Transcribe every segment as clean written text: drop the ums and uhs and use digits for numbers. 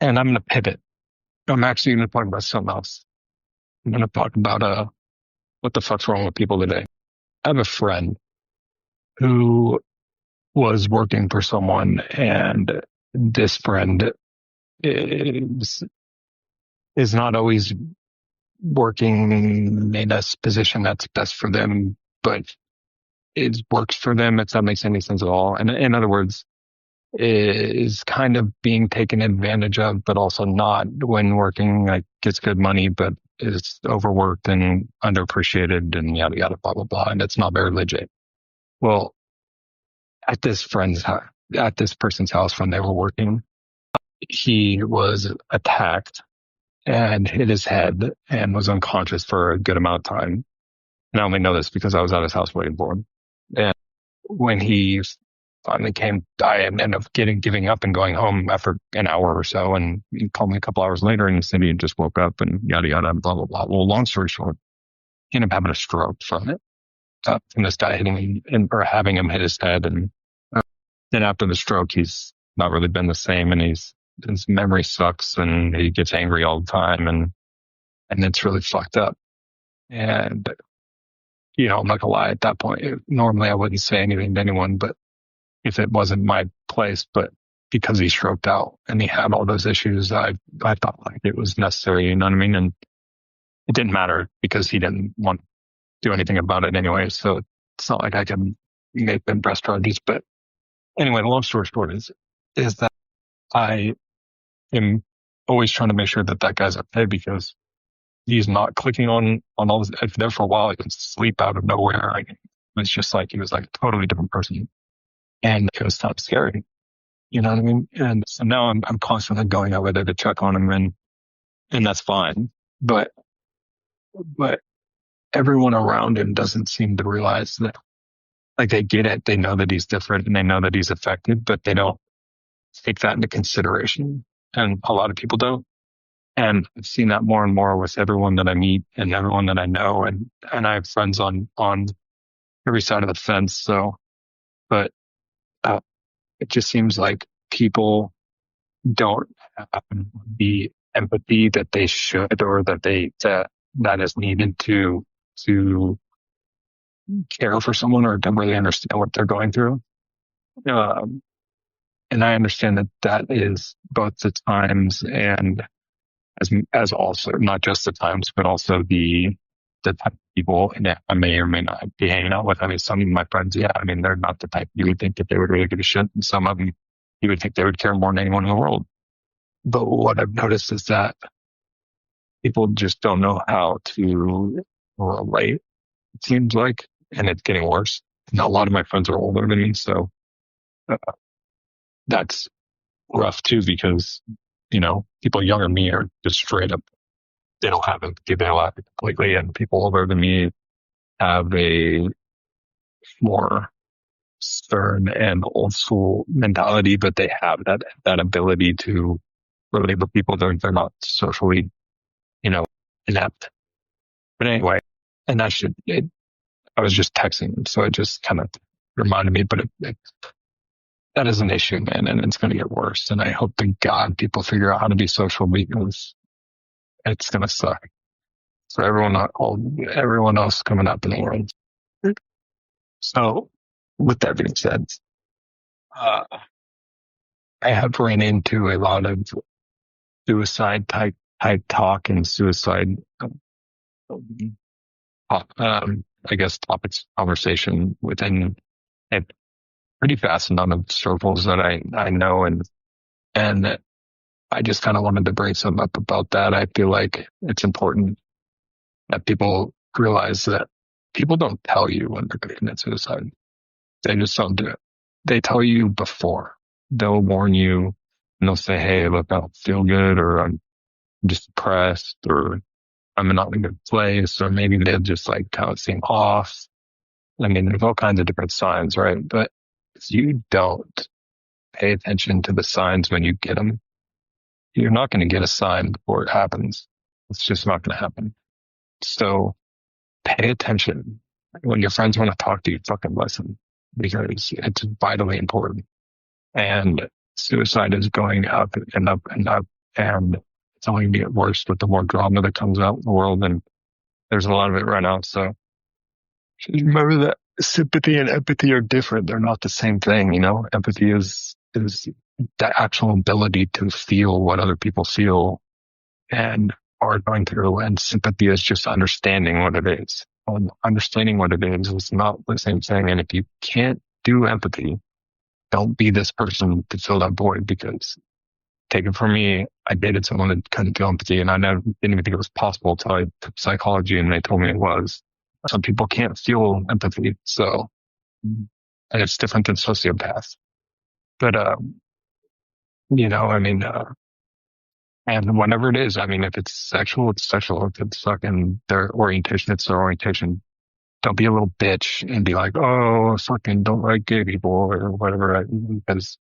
And I'm going to pivot. I'm actually going to talk about something else. I'm going to talk about what the fuck's wrong with people today. I have a friend who was working for someone, and this friend is is not always working in a position that's best for them, but it works for them, if that makes any sense at all. And in other words, is kind of being taken advantage of, but also not when working, like gets good money, but is overworked and underappreciated and yada, yada, blah, blah, blah. And it's not very legit. Well, at this friend's house, at this person's house when they were working, he was attacked and hit his head and was unconscious for a good amount of time. And I only know this because I was at his house waiting for him. And when he finally came, I ended up giving up and going home after an hour or so. And he called me a couple hours later and he said he just woke up and yada, yada, blah, blah, blah. Well, long story short, he ended up having a stroke from it, from this guy hitting him or having him hit his head. And then after the stroke, he's not really been the same, and his memory sucks and he gets angry all the time, and it's really fucked up. And, I'm not gonna lie, at that point, normally I wouldn't say anything to anyone, but if it wasn't my place, but because he stroked out and he had all those issues, I thought like it was necessary, you know what I mean? And it didn't matter because he didn't want to do anything about it anyway. So it's not like I can make them press charges. But anyway, the long story short is that I am always trying to make sure that guy's okay, because he's not clicking on all this. There for a while, he could sleep out of nowhere. Like, it was just like, he was like a totally different person. And it was kind of scary. You know what I mean? And so now I'm constantly going over there to check on him, and that's fine. But everyone around him doesn't seem to realize that, like, they get it. They know that he's different and they know that he's affected, but they don't take that into consideration. And a lot of people don't. And I've seen that more and more with everyone that I meet and everyone that I know. And I have friends on every side of the fence. So, but it just seems like people don't have the empathy that they should, or that is needed to care for someone or to really understand what they're going through. And I understand that is both the times and as also not just the times, but also the type of people that I may or may not be hanging out with. I mean, some of my friends, yeah, I mean, they're not the type you would think that they would really give a shit. And some of them, you would think they would care more than anyone in the world. But what I've noticed is that people just don't know how to relate, it seems like, and it's getting worse. And a lot of my friends are older than me, so that's rough too, because, people younger than me are just straight up, they don't have empathy, they lack it completely, and people older than me have a more stern and old school mentality, but they have that ability to relate with people. They're not socially, inept. But anyway, and I was just texting him, so it just kind of reminded me, but that is an issue, man, and it's going to get worse. And I hope to God people figure out how to be social, because it's going to suck for everyone else coming up in the world. So, with that being said, I have ran into a lot of suicide type talk and suicide, I guess, topics conversation within a pretty vast amount of circles that I know, and I just kind of wanted to bring something up about that. I feel like it's important that people realize that people don't tell you when they're going to commit suicide. They just don't do it. They tell you before. They'll warn you, and they'll say, hey, look, I don't feel good, or I'm just depressed, or I'm not in a good place, or maybe they'll just like kind of seem off. I mean, there's all kinds of different signs, right? But if you don't pay attention to the signs when you get them, you're not going to get a sign before it happens. It's just not going to happen. So pay attention. When your friends want to talk to you, fucking listen, because it's vitally important. And suicide is going up and up and up. and it's only going to get worse with the more drama that comes out in the world. And there's a lot of it right now. So remember that sympathy and empathy are different. They're not the same thing. Empathy is the actual ability to feel what other people feel and are going through. And sympathy is just understanding what it is. And understanding what it is not the same thing. And if you can't do empathy, don't be this person to fill that void, because take it from me, I dated someone that couldn't feel empathy, and I didn't even think it was possible until I took psychology and they told me it was. Some people can't feel empathy, so, and it's different than sociopaths. But, and whatever it is, if it's sexual, it's sexual. If it's fucking their orientation, it's their orientation. Don't be a little bitch and be like, oh, fucking don't like gay people or whatever. Because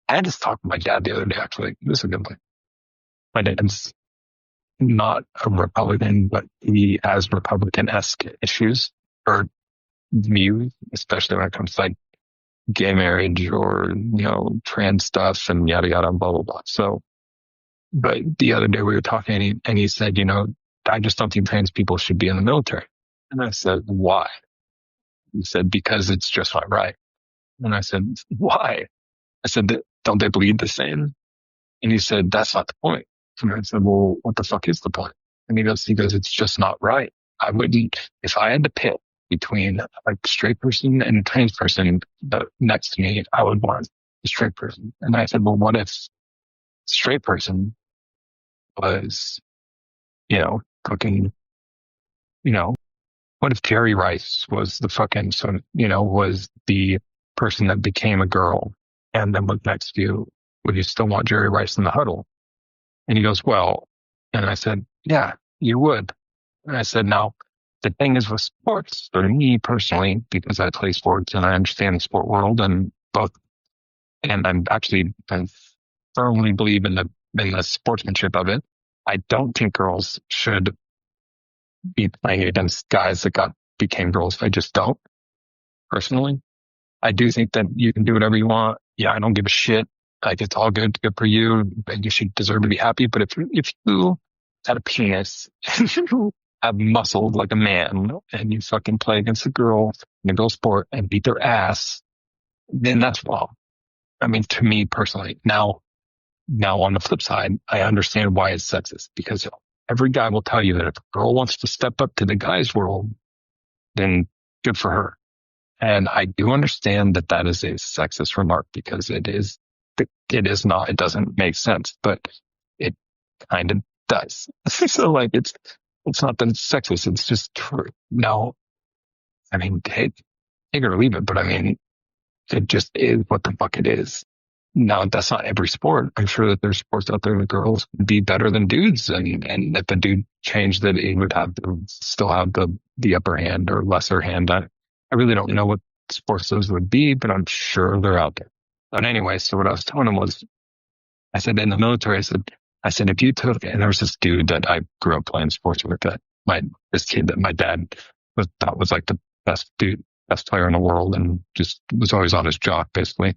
I just talked to my dad the other day, actually. This is a good one. My dad's not a Republican, but he has Republican-esque issues or views, especially when it comes to like gay marriage or, trans stuff and yada, yada, blah, blah, blah. So, but the other day we were talking and he said, I just don't think trans people should be in the military. And I said, why? He said, because it's just not right. And I said, why? I said, don't they bleed the same? And he said, that's not the point. And I said, well, what the fuck is the point? And he goes, it's just not right. I wouldn't, if I had to pick between a straight person and a trans person next to me, I would want a straight person. And I said, well, what if straight person was, cooking, what if Jerry Rice was the fucking, was the person that became a girl and then was next to you? Would you still want Jerry Rice in the huddle? And he goes, well, and I said, yeah, you would. And I said, now, the thing is with sports, for me personally, because I play sports and I understand the sport world and I firmly believe in the sportsmanship of it. I don't think girls should be playing against guys that became girls. I just don't, personally. I do think that you can do whatever you want. Yeah, I don't give a shit. Like, it's all good for you, and you should deserve to be happy. But if you had a penis and you have muscles like a man and you fucking play against a girl in a girl sport and beat their ass, then that's wrong. To me personally. Now on the flip side, I understand why it's sexist, because every guy will tell you that if a girl wants to step up to the guy's world, then good for her. And I do understand that is a sexist remark, because it not, it doesn't make sense, but it kind of does. So it's not that it's sexist, it's just true. Now, take it or leave it, but it just is what the fuck it is. Now, that's not every sport. I'm sure that there's sports out there that girls would be better than dudes. And if a dude changed, that he would still have the upper hand or lesser hand. I really don't know what sports those would be, but I'm sure they're out there. But anyway, so what I was telling him was, I said, in the military, I said, if you took, and there was this dude that I grew up playing sports with, this kid that my dad thought was like the best player in the world, and just was always on his jock, basically.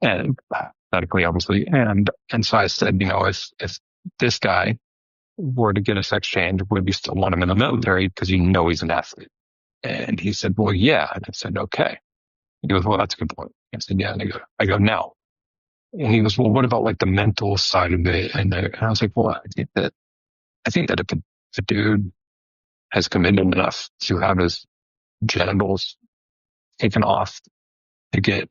And hypothetically, obviously. And so I said, if this guy were to get a sex change, would you still want him in the military? Because he's an athlete. And he said, well, yeah. And I said, okay. He goes, well, that's a good point. I said, yeah. And I go, now. And he goes, well, what about the mental side of it? And I was like, well, I think that if a dude has committed enough to have his genitals taken off to get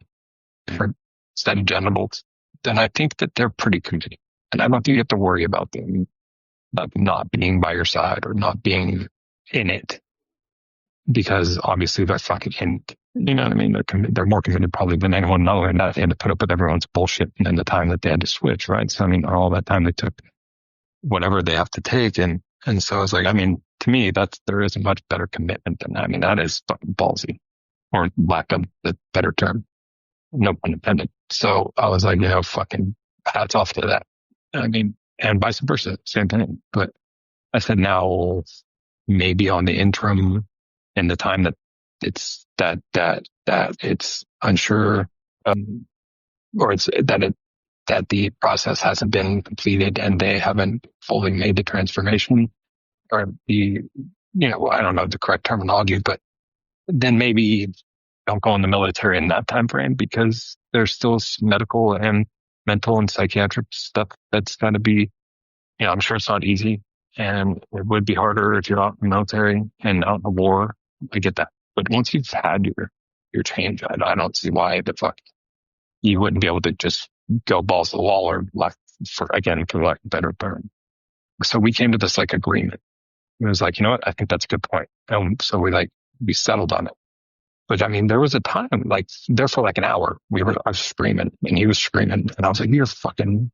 different set of genitals, then I think that they're pretty committed. And I don't think you have to worry about them not being by your side or not being in it, because obviously they're fucking in it. You know what I mean? They're more committed probably than anyone knows, and that they had to put up with everyone's bullshit and the time that they had to switch, right? So all that time they took, whatever they have to take, and so I was like, to me, there is a much better commitment than that. That is fucking ballsy, or lack of the better term. No pun intended. So I was like, fucking hats off to that. And vice versa, same thing. But I said, now maybe on the interim, in the time that it's that it's unsure, or it's that that the process hasn't been completed and they haven't fully made the transformation or I don't know the correct terminology, but then maybe don't go in the military in that time frame because there's still medical and mental and psychiatric stuff that's got to be, I'm sure it's not easy and it would be harder if you're out in the military and out in the war. I get that. But once you've had your change, I don't see why the fuck you wouldn't be able to just go balls to the wall or lack for lack of better term. So we came to this like agreement. It was like, you know what? I think that's a good point. And so we settled on it. But I mean, there was a time like there for like an hour, I was screaming and he was screaming and I was like, you're fucking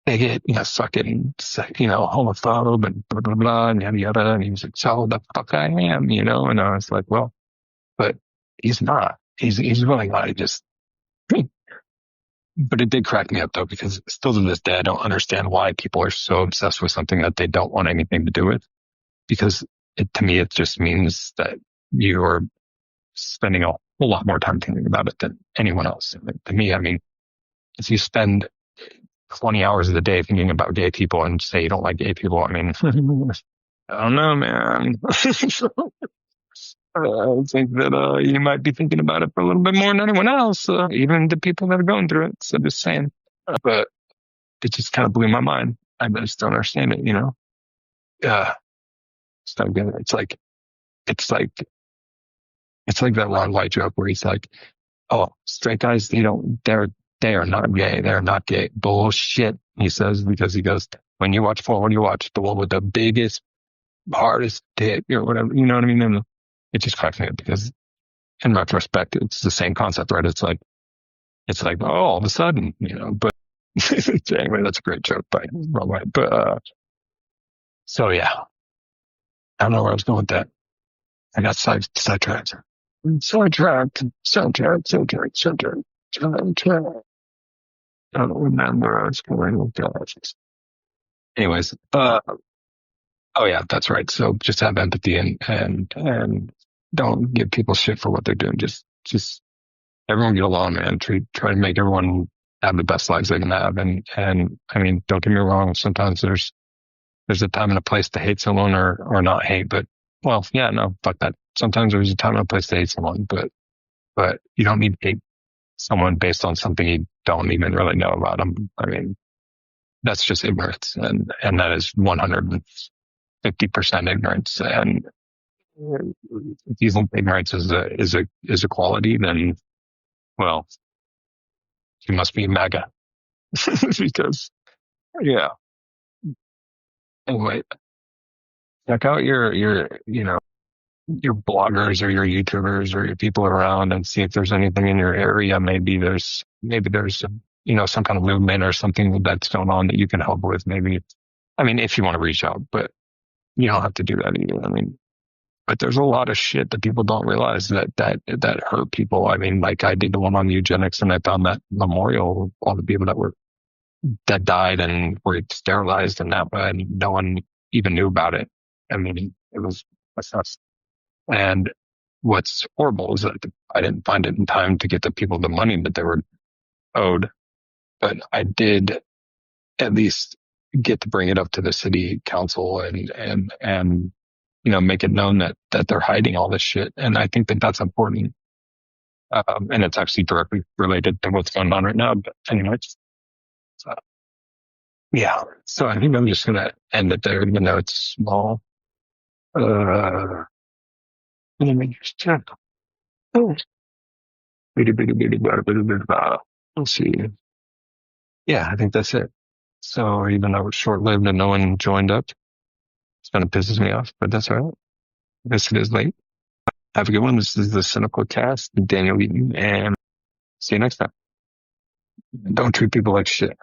bigot, fucking, homophobe and blah, blah, blah, and yada, yada. And he was like, so the fuck I am, and I was like, well, but he's not. He's really not. He just, but it did crack me up though, because still to this day, I don't understand why people are so obsessed with something that they don't want anything to do with. Because to me, it just means that you're spending a whole lot more time thinking about it than anyone else. To me, I mean, if you spend 20 hours of the day thinking about gay people and say you don't like gay people, I mean, I don't know, man. I think that you might be thinking about it for a little bit more than anyone else, even the people that are going through it. So just saying. But it just kind of blew my mind. I just don't understand it, so good. It's like that Ron White joke where he's like, "Oh, straight guys, they are not gay. They're not gay." Bullshit, he says, because he goes, when you watch porn, what do you watch? The one with the biggest, hardest dick or whatever. You know what I mean? And it just cracks me up because in retrospect, it's the same concept, right? It's like, oh, all of a sudden, but anyway, that's a great joke by Ron White. But, so yeah, I don't know where I was going with that. I got sidetracked. Sidetracked. I don't remember where I was going with that. Anyways, oh yeah, that's right. So just have empathy and don't give people shit for what they're doing. Just everyone get along and try to make everyone have the best lives they can have. And I mean, don't get me wrong. Sometimes there's a time and a place to hate someone or not hate, but well, yeah, no, fuck that. Sometimes there's a time and a place to hate someone, but you don't need to hate someone based on something you don't even really know about them. I mean, that's just ignorance, and that is 150% ignorance. And if you think ignorance is a quality, then well, you must be MAGA because yeah. Anyway, check out your bloggers or your YouTubers or your people around and see if there's anything in your area. Maybe there's some kind of movement or something that's going on that you can help with. Maybe, I mean, if you want to reach out, but you don't have to do that either. I mean, but there's a lot of shit that people don't realize that hurt people. I mean, like I did the one on eugenics and I found that memorial of all the people that died and were sterilized and no one even knew about it. I mean, it was sus. And what's horrible is that I didn't find it in time to get the people the money that they were owed, but I did at least get to bring it up to the city council and make it known that they're hiding all this shit. And I think that that's important. And it's actually directly related to what's going on right now. But anyways, so, yeah. So I think I'm just going to end it there, even though it's small. Let me just check. Oh. Let's see. Yeah, I think that's it. So even though it's short-lived and no one joined up, it's kind of pisses me off, but that's all right. I guess it is late. Have a good one. This is the Cynical Cast, Daniel Eaton, and see you next time. Don't treat people like shit.